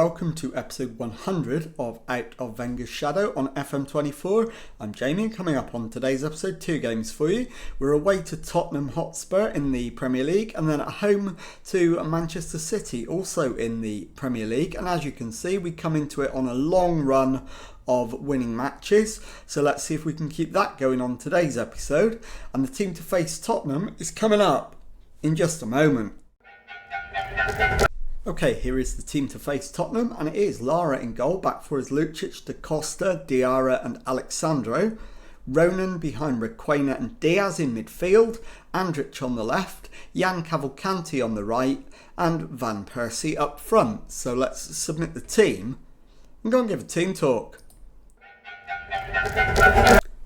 welcome to episode 100 of Out of Wenger's Shadow on FM24. I'm Jamie, and coming up on today's episode, 2 games for you. We're away to Tottenham Hotspur in the Premier League, and then at home to Manchester City, also in the Premier League. And as you can see, we come into it on a long run of winning matches, so let's see if we can keep that going on today's episode. And the team to face Tottenham is coming up in just a moment. Okay, here is the team to face Tottenham, and it is Lara in goal. Back for is Lucic, Da Costa, Diarra and Alexandro. Ronan behind Requena and Diaz in midfield. Andrich on the left. Jan Cavalcanti on the right. And Van Persie up front. So let's submit the team and go and give a team talk.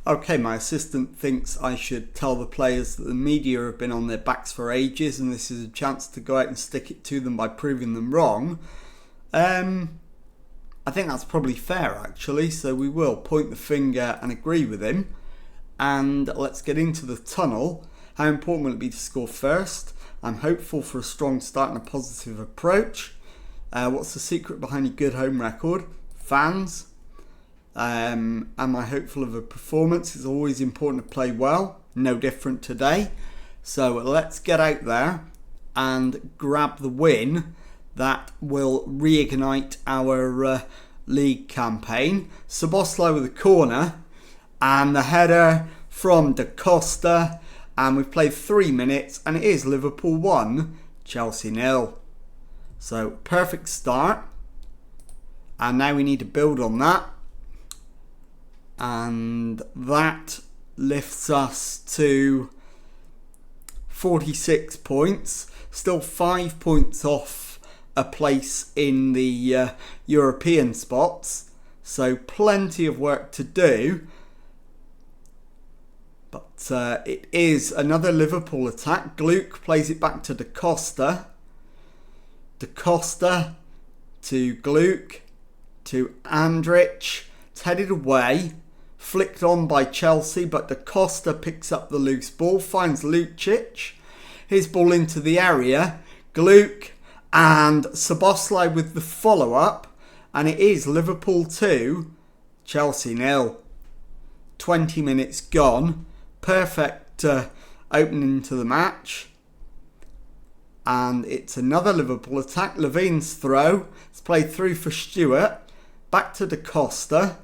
Okay, my assistant thinks I should tell the players that the media have been on their backs for ages and this is a chance to go out and stick it to them by proving them wrong. I think that's probably fair actually, so we will point the finger and agree with him. And let's get into the tunnel. How important will it be to score first? I'm hopeful for a strong start and a positive approach. What's the secret behind a good home record? Fans. Am I hopeful of a performance? It's always important to play well. No different today. So let's get out there and grab the win that will reignite our league campaign. Szoboszlai with a corner and the header from Da Costa, and we've played 3 minutes and it is Liverpool 1, Chelsea 0. So perfect start, and now we need to build on that. And that lifts us to 46 points. Still 5 points off a place in the European spots. So plenty of work to do. But it is another Liverpool attack. Gluck plays it back to Da Costa. Da Costa to Gluck to Andrich. It's headed away. Flicked on by Chelsea, but Da Costa picks up the loose ball, finds Lucic. His ball into the area. Gluck and Szoboszlai with the follow-up. And it is Liverpool 2, Chelsea 0. 20 minutes gone. Perfect opening to the match. And it's another Liverpool attack. Levine's throw. It's played through for Stewart. Back to Da Costa.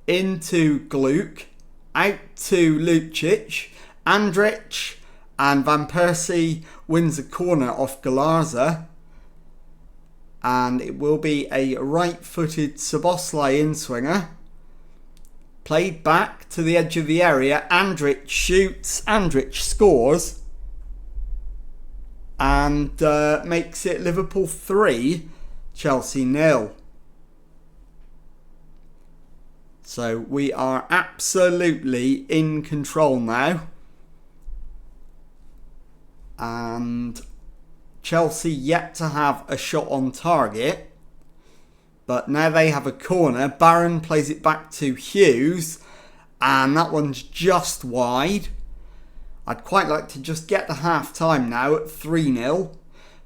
Into Gluck, out to Lucic, Andrich, and Van Persie wins a corner off Galarza. And it will be a right-footed Szoboszlai in-swinger. Played back to the edge of the area, Andrich shoots, Andrich scores. And makes it Liverpool 3, Chelsea 0. So we are absolutely in control now. And Chelsea yet to have a shot on target. But now they have a corner. Barron plays it back to Hughes. And that one's just wide. I'd quite like to just get to half time now at 3-0.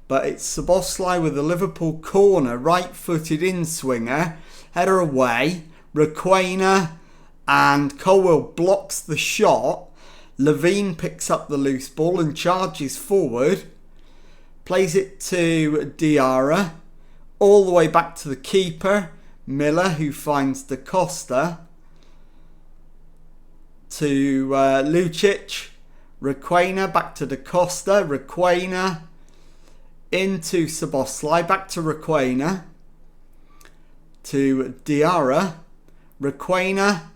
But it's Szoboszlai with a Liverpool corner. Right-footed in-swinger. Header away. Requena and Colwell blocks the shot. Levine picks up the loose ball and charges forward. Plays it to Diarra. All the way back to the keeper, Miller, who finds Da Costa. To Lucic. Requena back to Da Costa. Requena into Szoboszlai. Back to Requena. To Diarra. Requena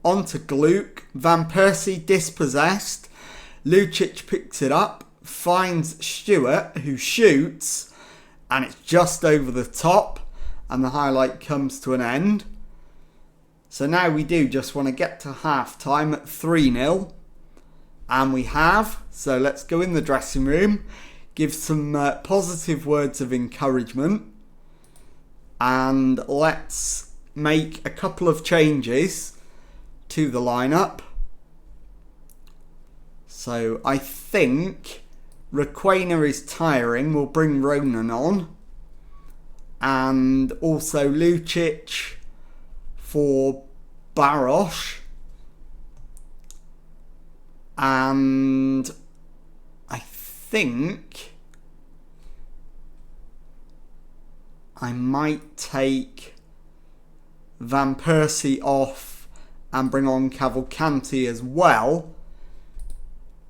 onto Gluck. Van Persie dispossessed. Lucic picks it up, finds Stewart, who shoots, and it's just over the top, and the highlight comes to an end. So now we do just want to get to half time at 3-0, and we have. So let's go in the dressing room, give some positive words of encouragement, and let's make a couple of changes to the lineup. So I think Requena is tiring. We'll bring Ronan on. and also Lucic for Baros. And I think I might take Van Persie off and bring on Cavalcanti as well.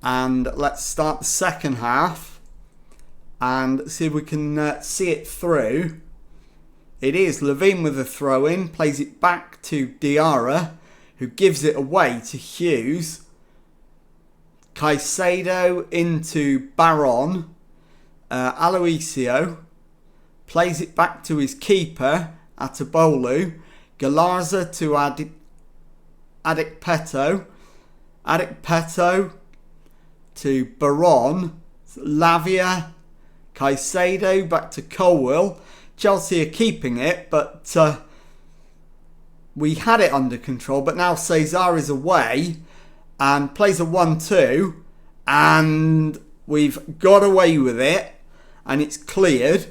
And let's start the second half and see if we can see it through. It is Levine with a throw-in, plays it back to Diarra, who gives it away to Hughes. Caicedo into Baron. Aloisio plays it back to his keeper, Atabolu. Galarza to Adikpeto. Adikpeto to Baron. Lavia. Caicedo back to Colwill. Chelsea are keeping it, but we had it under control. But now Cesar is away and plays a 1-2. And we've got away with it. And it's cleared.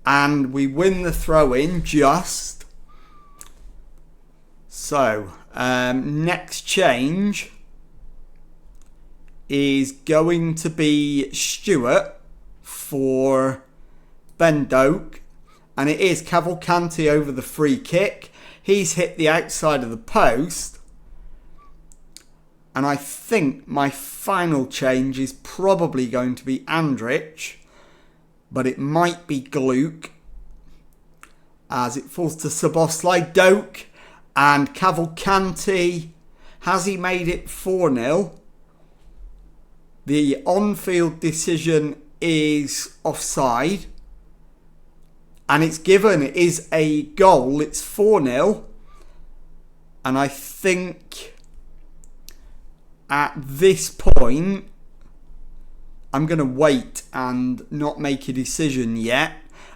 And we win the throw-in just. So, next change is going to be Stewart for Ben Doak, and it is Cavalcanti over the free kick. He's hit the outside of the post, and I think my final change is probably going to be Andrich, but it might be Gluck as it falls to Szoboszlai. Doak and Cavalcanti. Has he made it 4-0? The on-field decision is offside. And it's given. It is a goal. It's 4-0. And I think at this point, I'm going to wait and not make a decision yet.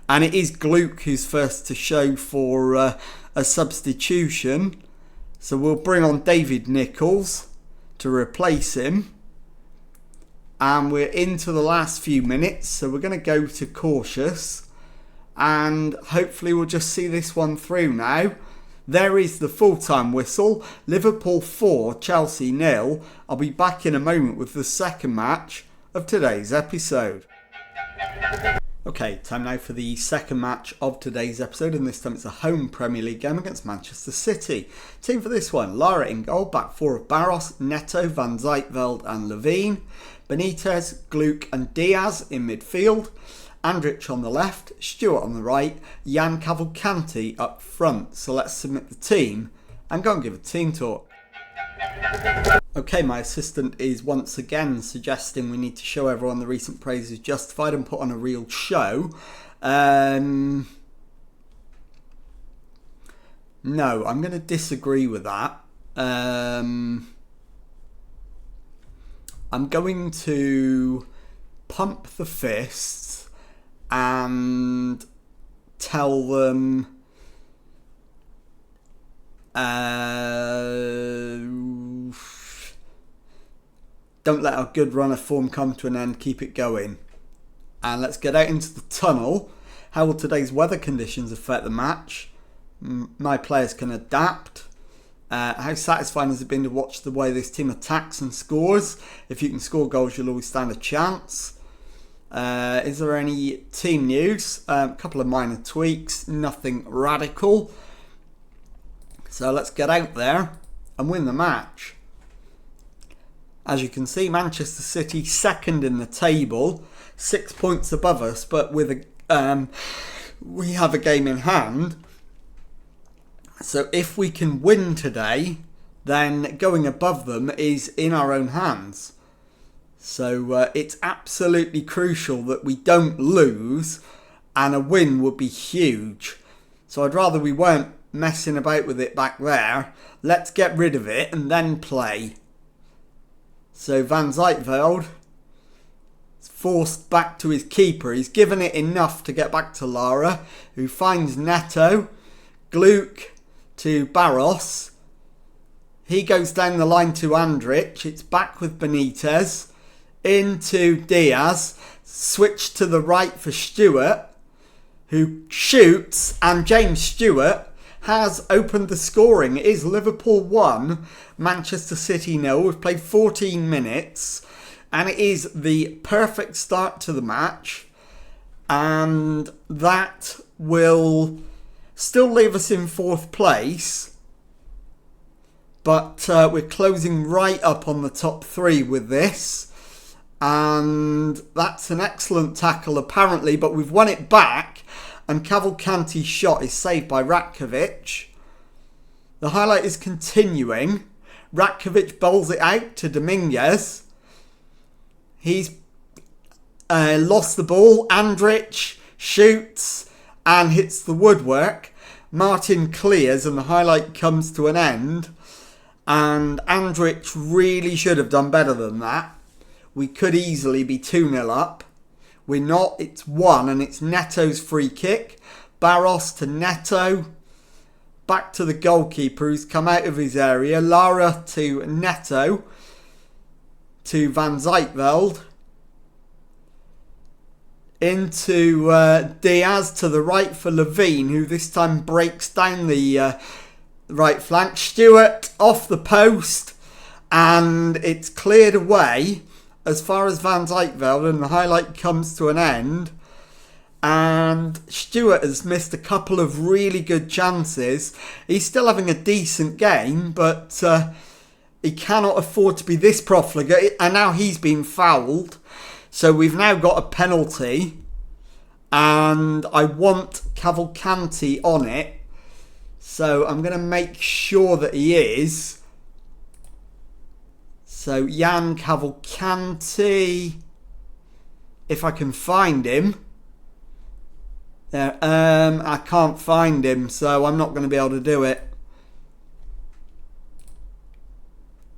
And it is Gluck who's first to show for a substitution. So we'll bring on David Nichols to replace him. And we're into the last few minutes. So we're going to go to cautious. And hopefully we'll just see this one through now. There is the full-time whistle. Liverpool 4, Chelsea 0. I'll be back in a moment with the second match of today's episode. Okay, time now for the second match of today's episode, and this time it's a home Premier League game against Manchester City. Team for this one: Lara in goal, back four of Baros, Neto, Van Zijtveld and Levine, Benitez, Gluck and Diaz in midfield, Andrich on the left, Stewart on the right, Jan Cavalcanti up front. So let's submit the team and go and give a team talk. Okay, my assistant is once again suggesting we need to show everyone the recent praise is justified and put on a real show. No, I'm going to disagree with that. I'm going to pump the fists and tell them don't let a good run of form come to an end, keep it going. And let's get out into the tunnel. How will today's weather conditions affect the match? My players can adapt. How satisfying has it been to watch the way this team attacks and scores? If you can score goals, you'll always stand a chance. Is there any team news? A couple of minor tweaks, nothing radical. So let's get out there and win the match. As you can see, Manchester City second in the table, 6 points above us, but with we have a game in hand. So if we can win today, then going above them is in our own hands. So it's absolutely crucial that we don't lose, and a win would be huge. So I'd rather we weren't messing about with it back there. Let's get rid of it and then play. So Van Zijtveld is forced back to his keeper. He's given it enough to get back to Lara, who finds Neto. Gluck to Baros. He goes down the line to Andrich. It's back with Benitez. Into Diaz. Switch to the right for Stewart. who shoots, and James Stewart has opened the scoring. It is Liverpool 1, Manchester City 0. We've played 14 minutes, and it is the perfect start to the match, and that will still leave us in 4th place, but we're closing right up on the top 3 with this, and that's an excellent tackle apparently, but we've won it back, and Cavalcanti's shot is saved by Ratkovic. The highlight is continuing. Ratkovic bowls it out to Dominguez. He's lost the ball. Andrich shoots and hits the woodwork. Martin clears and the highlight comes to an end. And Andrich really should have done better than that. We could easily be 2-0 up. We're not. It's 1 and it's Neto's free kick. Barros to Neto. Back to the goalkeeper who's come out of his area. Lara to Neto. To Van Zijtveld. Into Diaz to the right for Levine, who this time breaks down the right flank. Stewart off the post, and it's cleared away as far as Van Zijtveld, and the highlight comes to an end. And Stewart has missed a couple of really good chances. He's still having a decent game, but he cannot afford to be this profligate, and now he's been fouled. So we've now got a penalty, and I want Cavalcanti on it. So I'm going to make sure that he is. So Jan Cavalcanti, if I can find him. I can't find him, so I'm not going to be able to do it.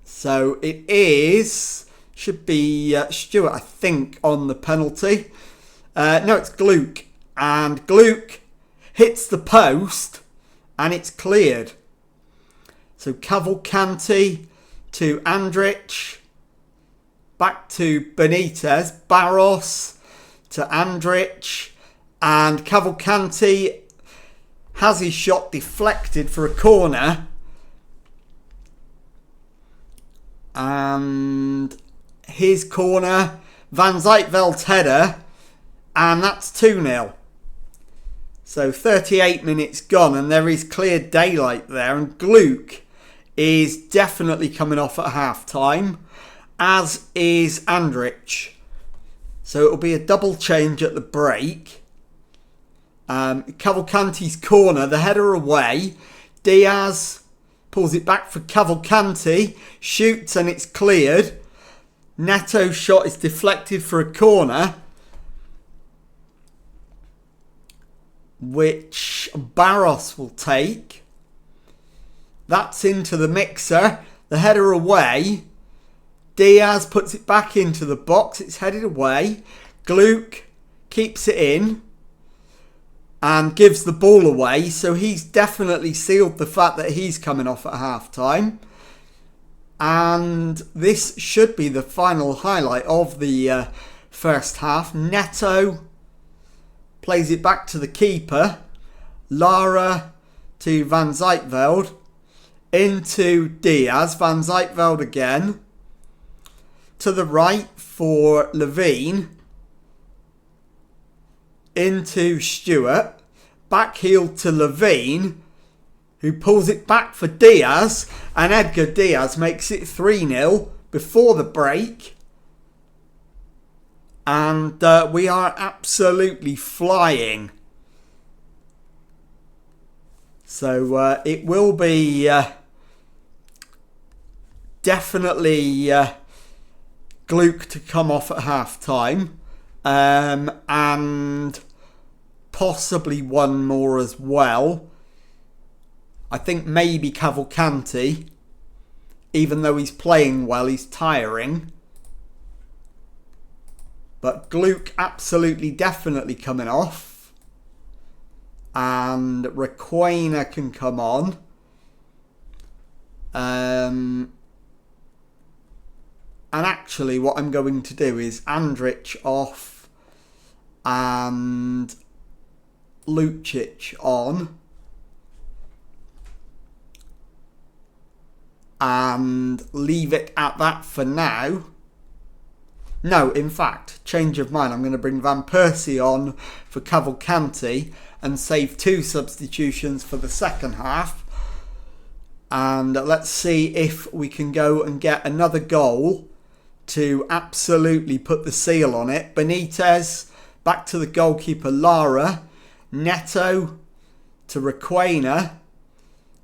So it is, should be Stewart, I think, on the penalty. No, it's Gluck. And Gluck hits the post, and it's cleared. So Cavalcanti to Andrich. Back to Benitez. Barros to Andrich. And Cavalcanti has his shot deflected for a corner. And his corner, Van Zijtveld's header, and that's 2-0. So 38 minutes gone, and there is clear daylight there, and Gluck is definitely coming off at half-time, as is Andrich. So it'll be a double change at the break. Cavalcanti's corner, the header away. Diaz pulls it back for Cavalcanti, shoots and it's cleared. Neto's shot is deflected for a corner, which Barros will take. That's into the mixer. The header away. Diaz puts it back into the box. It's headed away. Gluck keeps it in and gives the ball away. So he's definitely sealed the fact that he's coming off at half-time. And this should be the final highlight of the first half. Neto plays it back to the keeper. Lara to Van Zijtveld. Into Diaz. Van Zijtveld again. To the right for Levine. Into Stewart. Back heel to Levine, who pulls it back for Diaz. And Edgar Diaz makes it 3-0 before the break. And we are absolutely flying. So it will be definitely Gluck to come off at half-time. And possibly one more as well. I think maybe Cavalcanti. Even though he's playing well, he's tiring. But Gluck absolutely definitely coming off. And Requena can come on. And actually what I'm going to do is Andrich off and Lucic on. And leave it at that for now. No, in fact, change of mind. I'm going to bring Van Persie on for Cavalcanti and save 2 substitutions for the second half. And let's see if we can go and get another goal to absolutely put the seal on it. Benitez back to the goalkeeper Lara. Neto to Requena.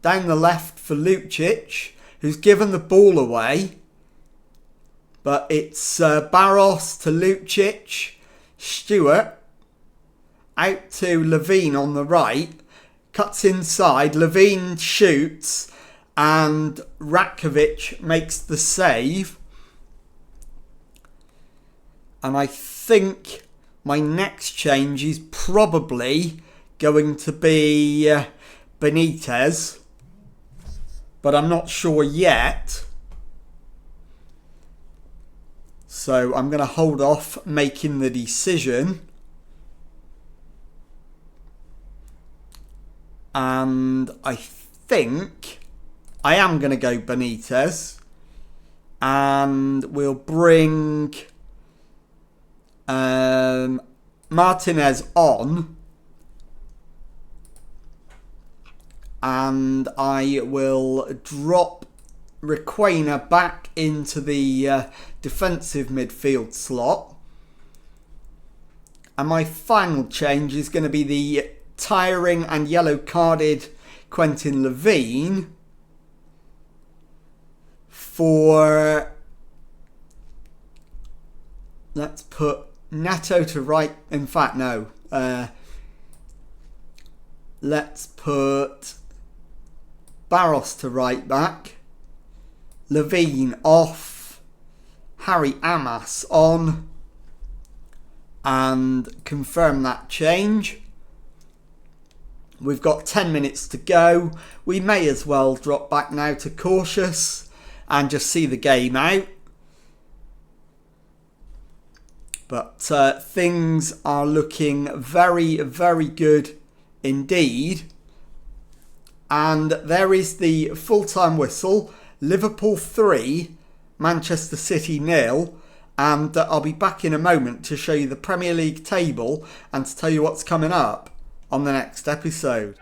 Down the left for Lucic, who's given the ball away. But it's Barros to Lucic. Stewart out to Levine on the right. Cuts inside. Levine shoots. And Ratkovic makes the save. And I think my next change is probably going to be Benitez. But I'm not sure yet. So I'm going to hold off making the decision. And I think I am going to go Benitez. And we'll bring Martinez on. And I will drop Requena back into the defensive midfield slot. And my final change is going to be the tiring and yellow carded Quentin Levine for, let's put Neto to right. In fact, no. Let's put Barros to right back. Levine off. Harry Amas on. And confirm that change. We've got 10 minutes to go. We may as well drop back now to cautious and just see the game out. But things are looking very, very good indeed. And there is the full-time whistle. Liverpool 3, Manchester City 0. And I'll be back in a moment to show you the Premier League table and to tell you what's coming up on the next episode.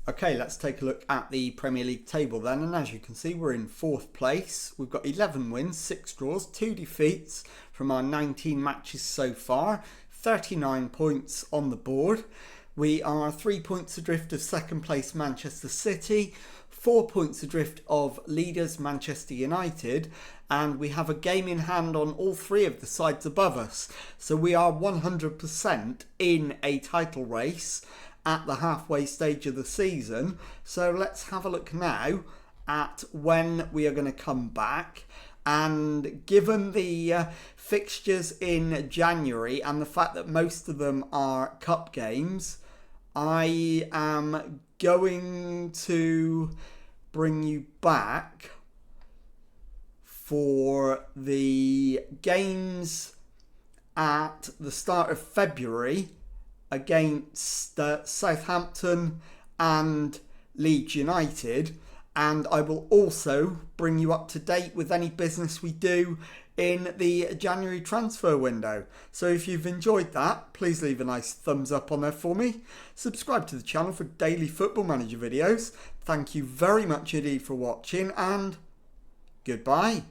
Okay, let's take a look at the Premier League table then. And as you can see, we're in 4th place. We've got 11 wins, 6 draws, 2 defeats from our 19 matches so far. 39 points on the board. We are 3 points adrift of second place Manchester City, 4 points adrift of leaders Manchester United, and we have a game in hand on all 3 of the sides above us. So we are 100% in a title race at the halfway stage of the season. So let's have a look now at when we are going to come back. And given the fixtures in January and the fact that most of them are cup games, I am going to bring you back for the games at the start of February against Southampton and Leeds United, and I will also bring you up to date with any business we do in the January transfer window. So if you've enjoyed that, please leave a nice thumbs up on there for me. Subscribe to the channel for daily Football Manager videos. Thank you very much indeed for watching, and goodbye.